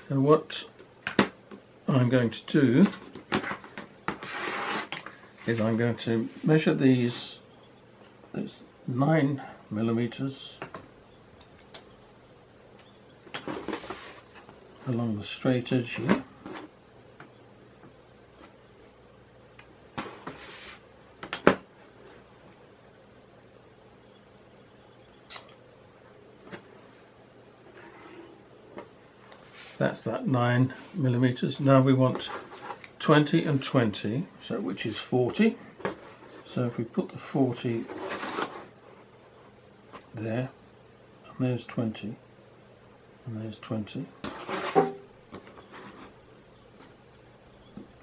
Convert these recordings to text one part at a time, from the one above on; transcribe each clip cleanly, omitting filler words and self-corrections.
So what I'm going to do is I'm going to measure these 9 millimeters along the straight edge here. That's that 9 millimeters. Now we want 20 and 20, so which is 40. So if we put the 40 there, and there's 20, and there's 20, and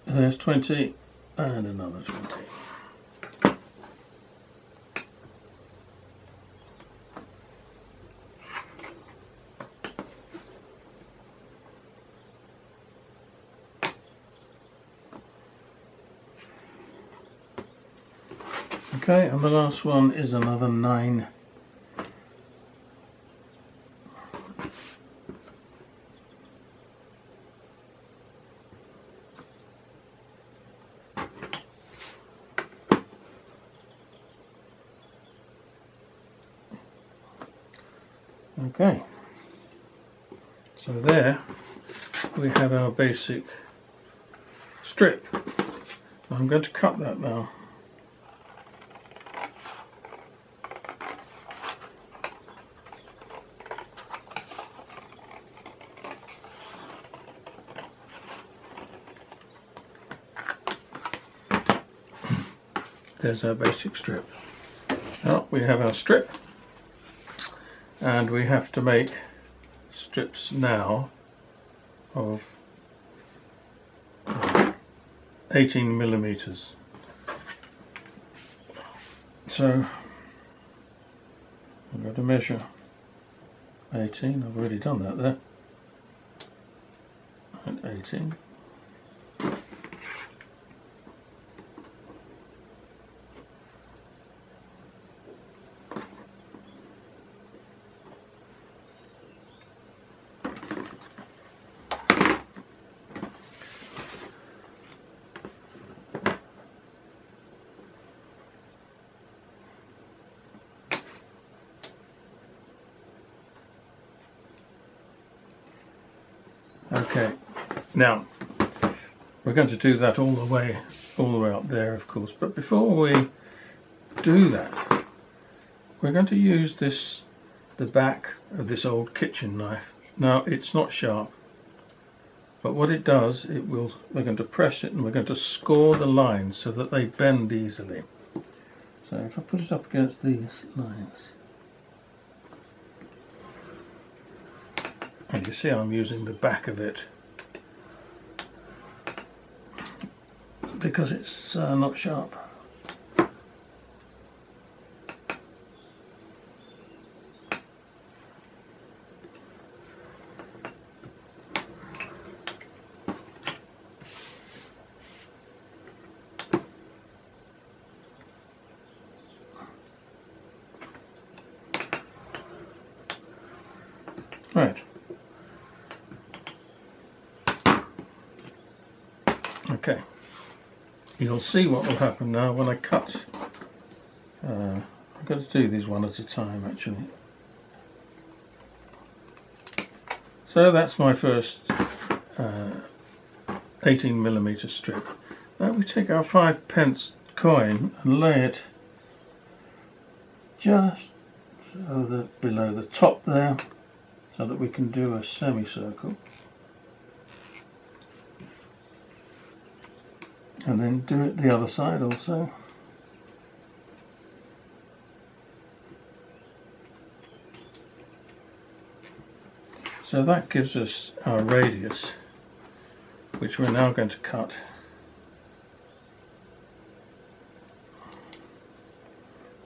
there's 20, and another 20. Okay, and the last one is another 9. Okay, so there we have our basic strip. I'm going to cut that now. There's our basic strip. Now we have our strip, and we have to make strips now of 18 millimeters. So I'm going to measure 18. I've already done that there. And 18. Okay, now we're going to do that all the way up there, of course, but before we do that, we're going to use the back of this old kitchen knife. Now it's not sharp, but what it does, we're going to press it and we're going to score the lines so that they bend easily. So if I put it up against these lines, and you see I'm using the back of it because it's not sharp. Right. Okay, you'll see what will happen now when I cut. I'm going to do these one at a time actually. So that's my first 18 millimeter strip. Now we take our 5p coin and lay it just below the top there, so that we can do a semicircle. And then do it the other side also. So that gives us our radius, which we're now going to cut.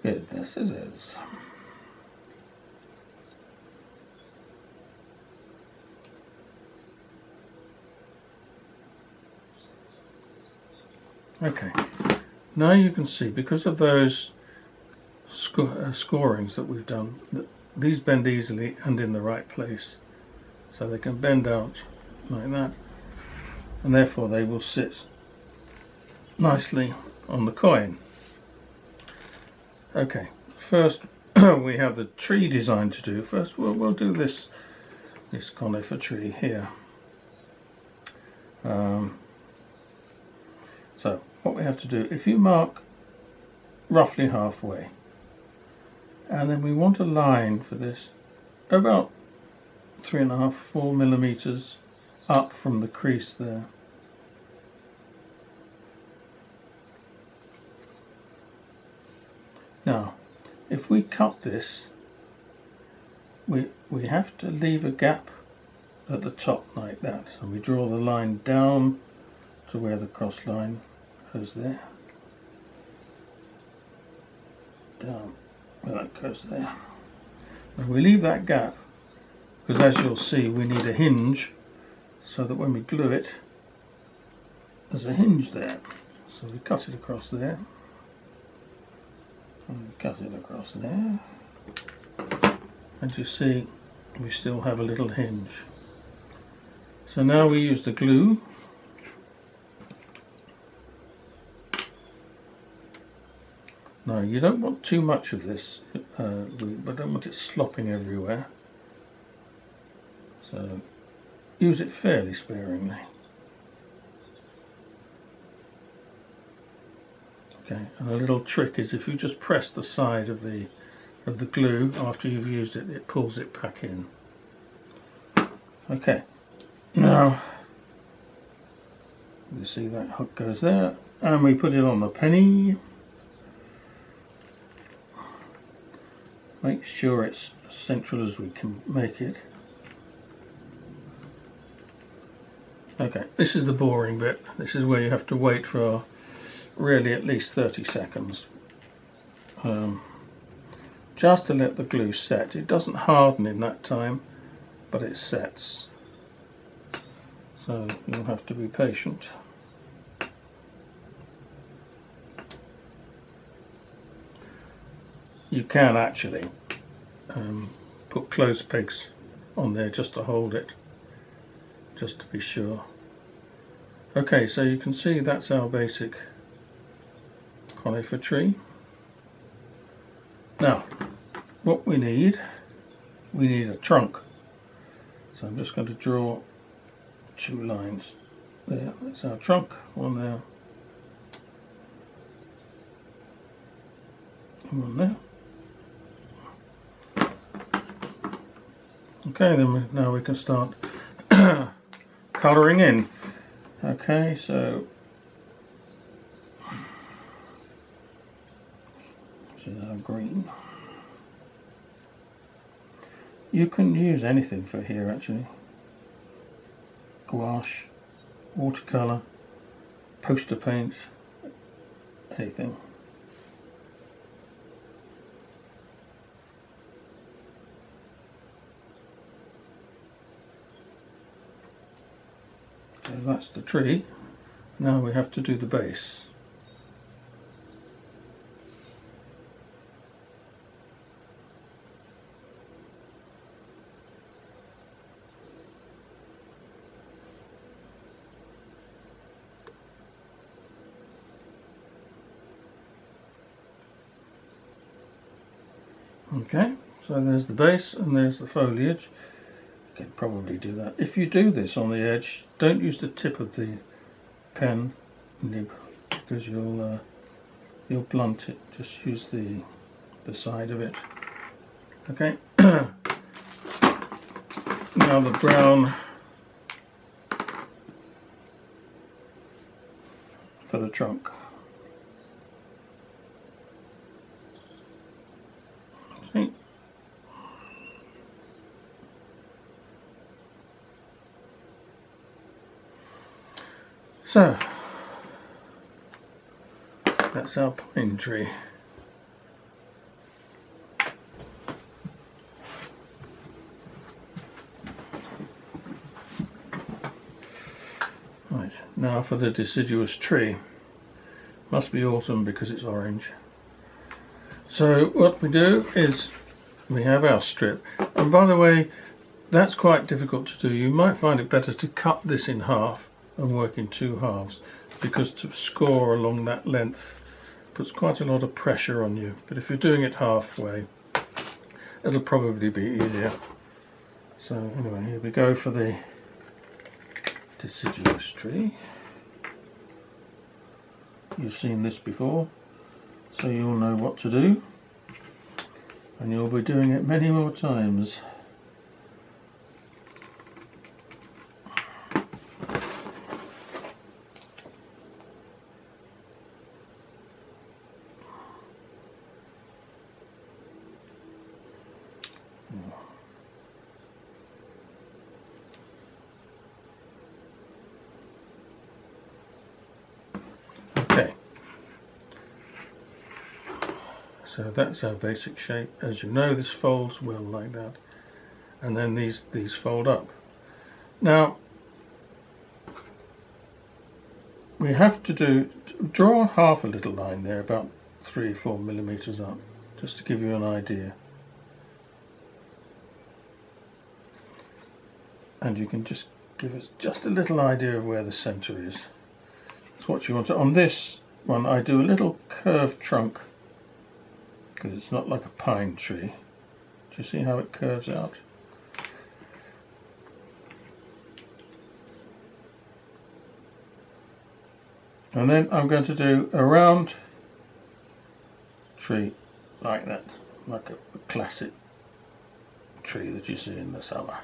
Good, this is it. Okay, now you can see, because of those scorings that we've done, that these bend easily and in the right place. So they can bend out like that, and therefore they will sit nicely on the coin. Okay, first we have the tree design to do. First we'll do this conifer tree here. So what we have to do, if you mark roughly halfway, and then we want a line for this about 3.5–4 millimeters up from the crease there. Now, if we cut this, we have to leave a gap at the top like that. So we draw the line down to where the cross line goes there. Down where that goes there. And we leave that gap because, as you'll see, we need a hinge so that when we glue it, there's a hinge there. So we cut it across there. And we cut it across there. And you see, we still have a little hinge. So now we use the glue. Now you don't want too much of this, but don't want it slopping everywhere. So use it fairly sparingly. Okay, and a little trick is if you just press the side of the glue after you've used it, it pulls it back in. Okay, now you see that hook goes there, and we put it on the penny. Make sure it's as central as we can make it. Okay, this is the boring bit. This is where you have to wait for really at least 30 seconds. Just to let the glue set. It doesn't harden in that time, but it sets. So you'll have to be patient. You can actually put clothes pegs on there just to hold it, just to be sure. Okay, so you can see that's our basic conifer tree. Now, what we need a trunk. So I'm just going to draw 2 lines there. That's our trunk, one there, and one there. Okay, then now we can start colouring in. Okay, so this is our green. You can use anything for here actually. Gouache, watercolour, poster paint, anything. So that's the tree. Now we have to do the base. Okay, so there's the base and there's the foliage. You can probably do that. If you do this on the edge, don't use the tip of the pen nib because you'll blunt it. Just use the side of it. Okay. Now the brown for the trunk. See? So that's our pine tree. Right, now for the deciduous tree. Must be autumn because it's orange. So what we do is we have our strip, and by the way, that's quite difficult to do. You might find it better to cut this in half and work in two halves, because to score along that length puts quite a lot of pressure on you. But if you're doing it halfway, it'll probably be easier. So anyway, here we go for the deciduous tree. You've seen this before, so you'll know what to do, and you'll be doing it many more times. Okay, so that's our basic shape. As you know, this folds well like that, and then these fold up. Now we have to draw half a little line there, about 3 or 4 millimeters up, just to give you an idea. And you can just give us just a little idea of where the center is. That's what you want to. On this one, I do a little curved trunk, because it's not like a pine tree. Do you see how it curves out? And then I'm going to do a round tree like that, like a classic tree that you see in the summer.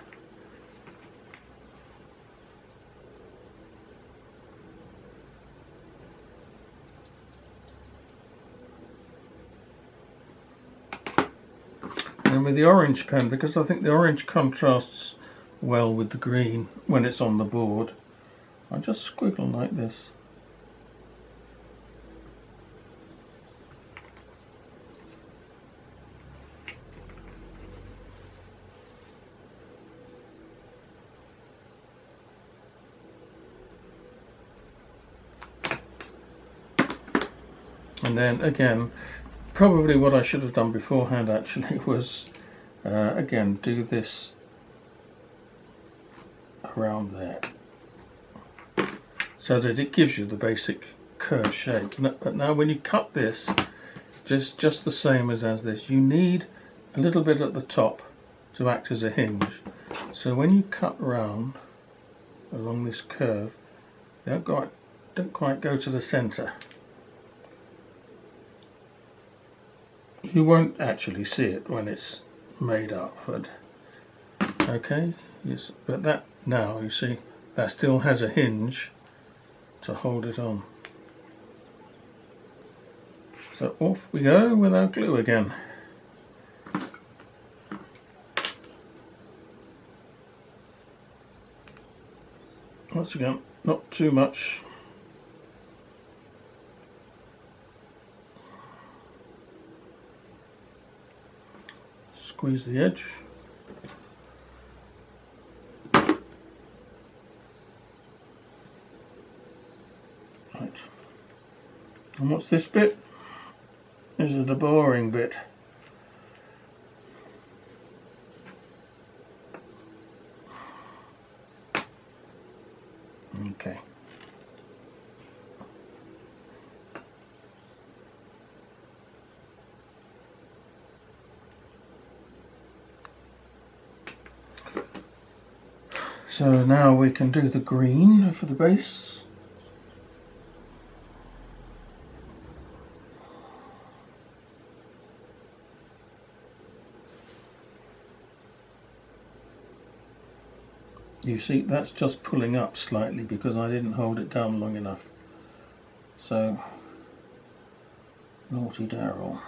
And with the orange pen, because I think the orange contrasts well with the green when it's on the board, I just squiggle like this. And then again, probably what I should have done beforehand actually was again do this around there, so that it gives you the basic curved shape. But now when you cut this, just the same as this, you need a little bit at the top to act as a hinge. So when you cut round along this curve, they don't quite go to the center. You won't actually see it when it's made up, but okay, yes, but that now you see that still has a hinge to hold it on. So off we go with our glue again. Once again, not too much. Squeeze the edge. Right. And what's this bit? This is the boring bit. Okay. So now we can do the green for the base. You see, that's just pulling up slightly because I didn't hold it down long enough. So, naughty Daryl.